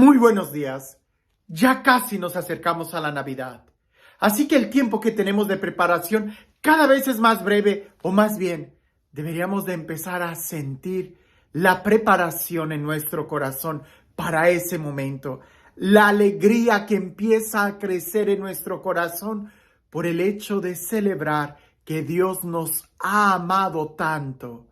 Muy buenos días. Ya casi nos acercamos a la Navidad. Así que el tiempo que tenemos de preparación cada vez es más breve, o más bien, deberíamos de empezar a sentir la preparación en nuestro corazón para ese momento. La alegría que empieza a crecer en nuestro corazón por el hecho de celebrar que Dios nos ha amado tanto,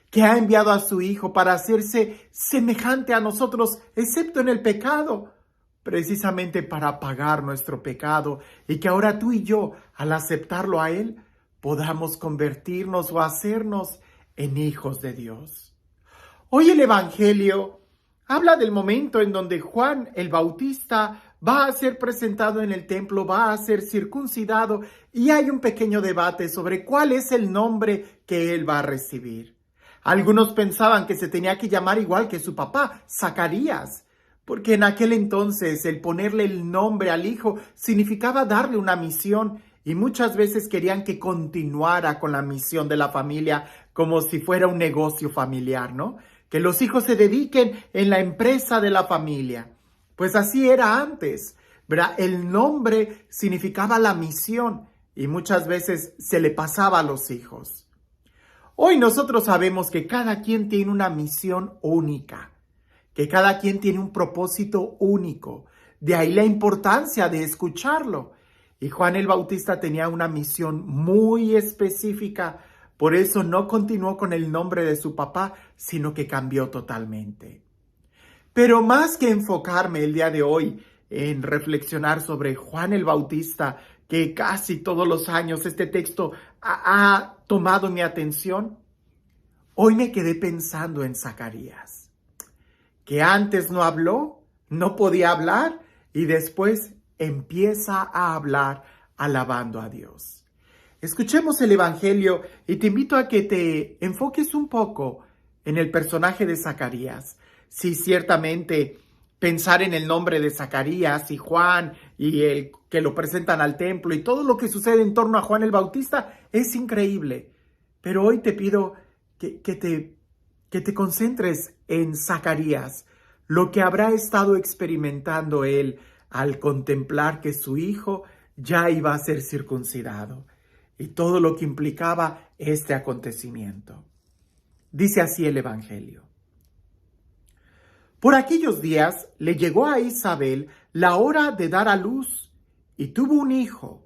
que ha enviado a su Hijo para hacerse semejante a nosotros, excepto en el pecado, precisamente para pagar nuestro pecado, y que ahora tú y yo, al aceptarlo a Él, podamos convertirnos o hacernos en hijos de Dios. Hoy el Evangelio habla del momento en donde Juan el Bautista va a ser presentado en el templo, va a ser circuncidado, y hay un pequeño debate sobre cuál es el nombre que él va a recibir. Algunos pensaban que se tenía que llamar igual que su papá, Zacarías, porque en aquel entonces el ponerle el nombre al hijo significaba darle una misión, y muchas veces querían que continuara con la misión de la familia como si fuera un negocio familiar, ¿no? Que los hijos se dediquen en la empresa de la familia. Pues así era antes, ¿verdad? El nombre significaba la misión y muchas veces se le pasaba a los hijos. Hoy nosotros sabemos que cada quien tiene una misión única, que cada quien tiene un propósito único. De ahí la importancia de escucharlo. Y Juan el Bautista tenía una misión muy específica, por eso no continuó con el nombre de su papá, sino que cambió totalmente. Pero más que enfocarme el día de hoy en reflexionar sobre Juan el Bautista, que casi todos los años este texto ha tomado mi atención, hoy me quedé pensando en Zacarías, que antes no habló, no podía hablar y después empieza a hablar alabando a Dios. Escuchemos el Evangelio y te invito a que te enfoques un poco en el personaje de Zacarías. Sí, ciertamente pensar en el nombre de Zacarías y Juan y el que lo presentan al templo y todo lo que sucede en torno a Juan el Bautista es increíble. Pero hoy te pido que te concentres en Zacarías, lo que habrá estado experimentando él al contemplar que su hijo ya iba a ser circuncidado y todo lo que implicaba este acontecimiento. Dice así el Evangelio. Por aquellos días le llegó a Isabel la hora de dar a luz y tuvo un hijo.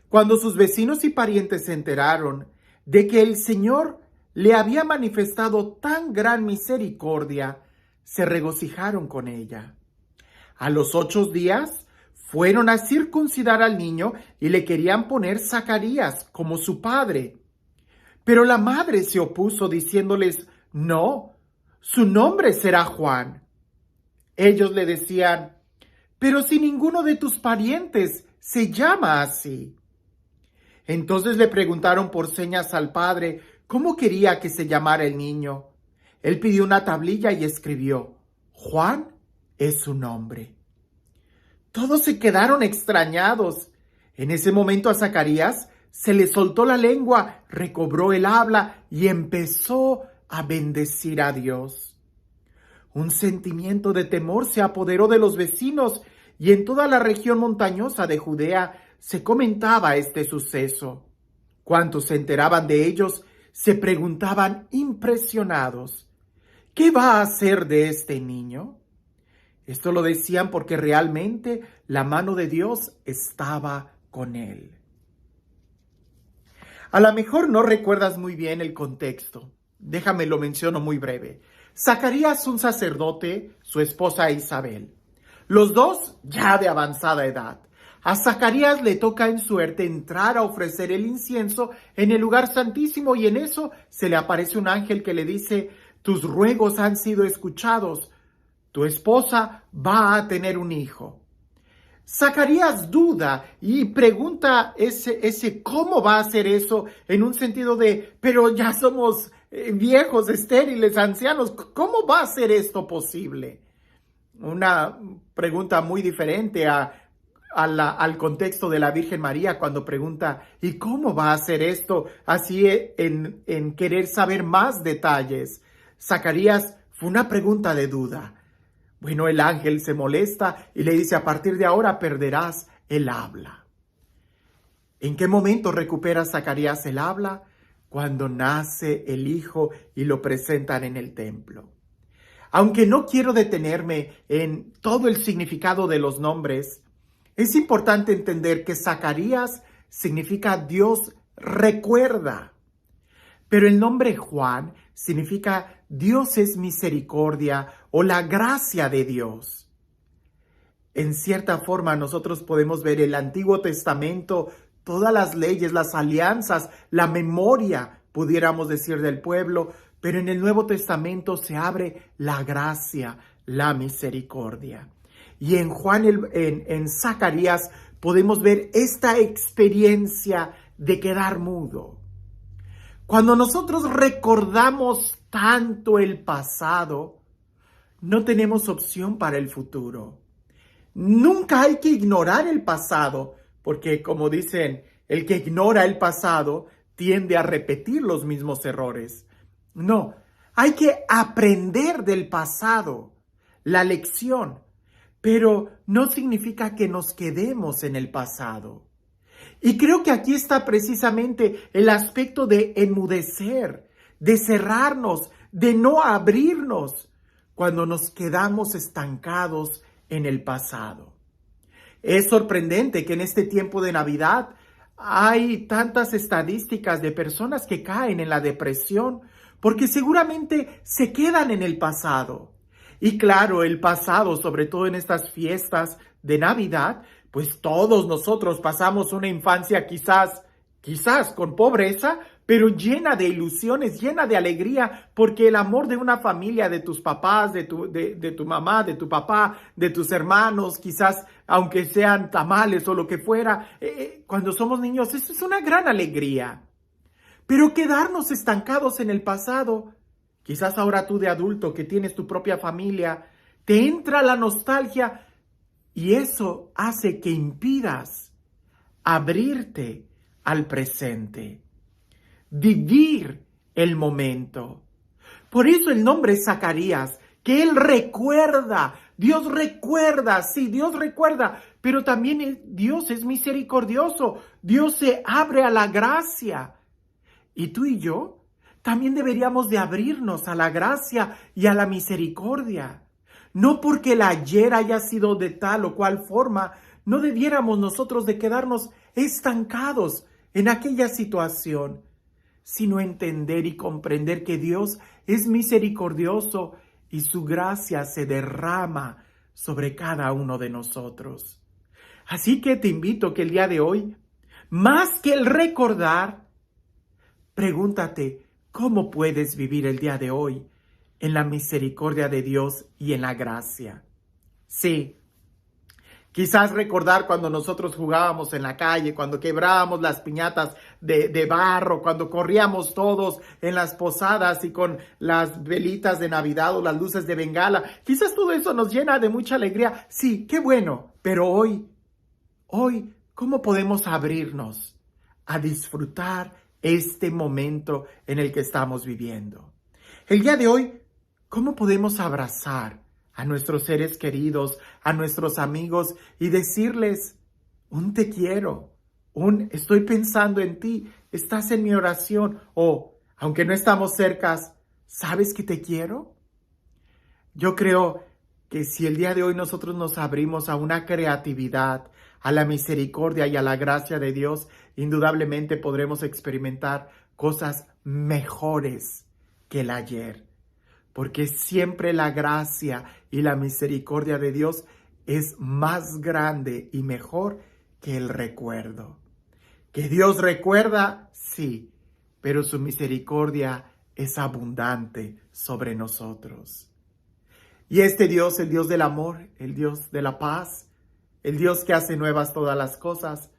Cuando sus vecinos y parientes se enteraron de que el Señor le había manifestado tan gran misericordia, se regocijaron con ella. A los 8 días fueron a circuncidar al niño y le querían poner Zacarías como su padre. Pero la madre se opuso diciéndoles, no, su nombre será Juan. Ellos le decían, pero si ninguno de tus parientes se llama así. Entonces le preguntaron por señas al padre cómo quería que se llamara el niño. Él pidió una tablilla y escribió, Juan es su nombre. Todos se quedaron extrañados. En ese momento a Zacarías se le soltó la lengua, recobró el habla y empezó a bendecir a Dios. Un sentimiento de temor se apoderó de los vecinos y en toda la región montañosa de Judea se comentaba este suceso. Cuantos se enteraban de ellos se preguntaban impresionados, ¿qué va a hacer de este niño? Esto lo decían porque realmente la mano de Dios estaba con él. A lo mejor no recuerdas muy bien el contexto. Déjame lo menciono muy breve. Zacarías, un sacerdote, su esposa Isabel. Los dos ya de avanzada edad. A Zacarías le toca en suerte entrar a ofrecer el incienso en el lugar santísimo y en eso se le aparece un ángel que le dice, tus ruegos han sido escuchados, tu esposa va a tener un hijo. Zacarías duda y pregunta ese cómo va a ser eso en un sentido de, pero ya somos viejos, estériles, ancianos, ¿cómo va a ser esto posible? Una pregunta muy diferente al contexto de la Virgen María cuando pregunta, ¿y cómo va a ser esto? Así en querer saber más detalles. Zacarías fue una pregunta de duda. Bueno, el ángel se molesta y le dice, a partir de ahora perderás el habla. ¿En qué momento recupera Zacarías el habla? Cuando nace el hijo y lo presentan en el templo. Aunque no quiero detenerme en todo el significado de los nombres, es importante entender que Zacarías significa Dios recuerda. Pero el nombre Juan significa Dios es misericordia o la gracia de Dios. En cierta forma nosotros podemos ver el Antiguo Testamento, todas las leyes, las alianzas, la memoria, pudiéramos decir, del pueblo, pero en el Nuevo Testamento se abre la gracia, la misericordia. Y en Juan, en Zacarías, podemos ver esta experiencia de quedar mudo. Cuando nosotros recordamos tanto el pasado, no tenemos opción para el futuro. Nunca hay que ignorar el pasado, porque como dicen, el que ignora el pasado tiende a repetir los mismos errores. No, hay que aprender del pasado, la lección, pero no significa que nos quedemos en el pasado. Y creo que aquí está precisamente el aspecto de enmudecer, de cerrarnos, de no abrirnos cuando nos quedamos estancados en el pasado. Es sorprendente que en este tiempo de Navidad hay tantas estadísticas de personas que caen en la depresión porque seguramente se quedan en el pasado. Y claro, el pasado, sobre todo en estas fiestas de Navidad, pues todos nosotros pasamos una infancia quizás con pobreza, pero llena de ilusiones, llena de alegría, porque el amor de una familia, de tus papás, de tu mamá, de tu papá, de tus hermanos, quizás aunque sean tamales o lo que fuera, cuando somos niños, eso es una gran alegría. Pero quedarnos estancados en el pasado, quizás ahora tú de adulto que tienes tu propia familia, te entra la nostalgia y eso hace que impidas abrirte al presente, vivir el momento. Por eso el nombre es Zacarías, que él recuerda, Dios recuerda, sí, Dios recuerda, pero también Dios es misericordioso, Dios se abre a la gracia. Y tú y yo también deberíamos de abrirnos a la gracia y a la misericordia. No porque el ayer haya sido de tal o cual forma, no debiéramos nosotros de quedarnos estancados en aquella situación, sino entender y comprender que Dios es misericordioso y su gracia se derrama sobre cada uno de nosotros. Así que te invito que el día de hoy, más que el recordar, pregúntate cómo puedes vivir el día de hoy en la misericordia de Dios y en la gracia. Sí, quizás recordar cuando nosotros jugábamos en la calle, cuando quebrábamos las piñatas de barro, cuando corríamos todos en las posadas y con las velitas de Navidad o las luces de Bengala. Quizás todo eso nos llena de mucha alegría. Sí, qué bueno. Pero hoy, ¿cómo podemos abrirnos a disfrutar este momento en el que estamos viviendo? El día de hoy, ¿cómo podemos abrazar a nuestros seres queridos, a nuestros amigos y decirles un te quiero, un estoy pensando en ti, estás en mi oración o, aunque no estamos cerca, ¿sabes que te quiero? Yo creo que si el día de hoy nosotros nos abrimos a una creatividad, a la misericordia y a la gracia de Dios, indudablemente podremos experimentar cosas mejores que el ayer. Porque siempre la gracia y la misericordia de Dios es más grande y mejor que el recuerdo. Que Dios recuerda, sí, pero su misericordia es abundante sobre nosotros. Y este Dios, el Dios del amor, el Dios de la paz, el Dios que hace nuevas todas las cosas,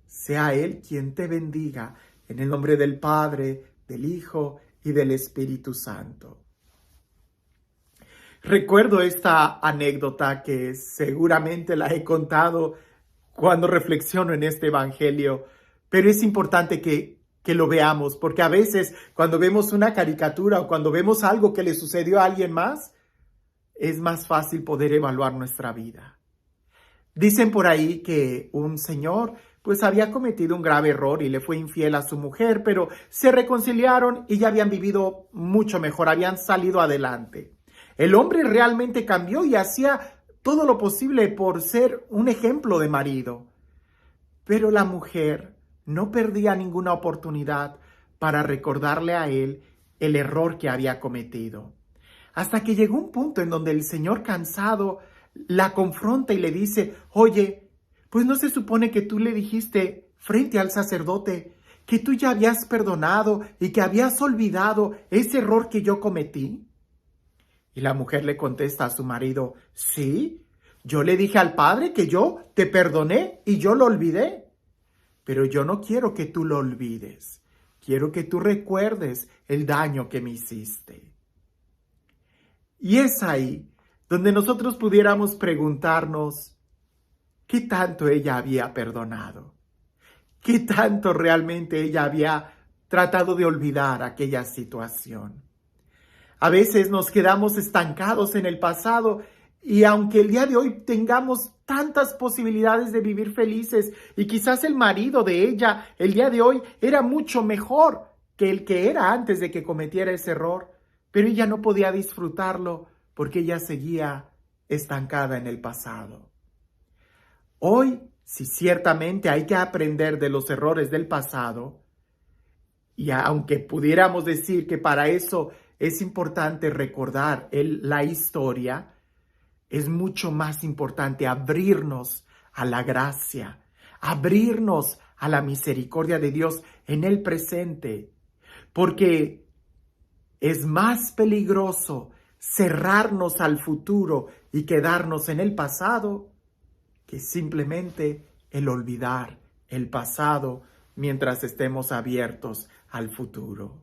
sea Él quien te bendiga en el nombre del Padre, del Hijo y del Espíritu Santo. Recuerdo esta anécdota que seguramente la he contado cuando reflexiono en este evangelio, pero es importante que lo veamos, porque a veces cuando vemos una caricatura o cuando vemos algo que le sucedió a alguien más, es más fácil poder evaluar nuestra vida. Dicen por ahí que un señor pues había cometido un grave error y le fue infiel a su mujer, pero se reconciliaron y ya habían vivido mucho mejor, habían salido adelante. El hombre realmente cambió y hacía todo lo posible por ser un ejemplo de marido. Pero la mujer no perdía ninguna oportunidad para recordarle a él el error que había cometido. Hasta que llegó un punto en donde el Señor, cansado, la confronta y le dice: oye, pues no se supone que tú le dijiste frente al sacerdote que tú ya habías perdonado y que habías olvidado ese error que yo cometí. Y la mujer le contesta a su marido: sí, yo le dije al Padre que yo te perdoné y yo lo olvidé. Pero yo no quiero que tú lo olvides. Quiero que tú recuerdes el daño que me hiciste. Y es ahí donde nosotros pudiéramos preguntarnos: ¿qué tanto ella había perdonado? ¿Qué tanto realmente ella había tratado de olvidar aquella situación? A veces nos quedamos estancados en el pasado y aunque el día de hoy tengamos tantas posibilidades de vivir felices y quizás el marido de ella el día de hoy era mucho mejor que el que era antes de que cometiera ese error, pero ella no podía disfrutarlo porque ella seguía estancada en el pasado. Hoy, sí, ciertamente hay que aprender de los errores del pasado, y aunque pudiéramos decir que para eso es importante recordar la historia, es mucho más importante abrirnos a la gracia, abrirnos a la misericordia de Dios en el presente, porque es más peligroso cerrarnos al futuro y quedarnos en el pasado que simplemente el olvidar el pasado mientras estemos abiertos al futuro.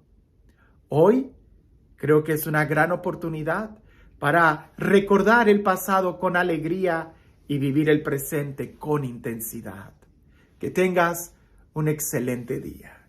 Hoy creo que es una gran oportunidad para recordar el pasado con alegría y vivir el presente con intensidad. Que tengas un excelente día.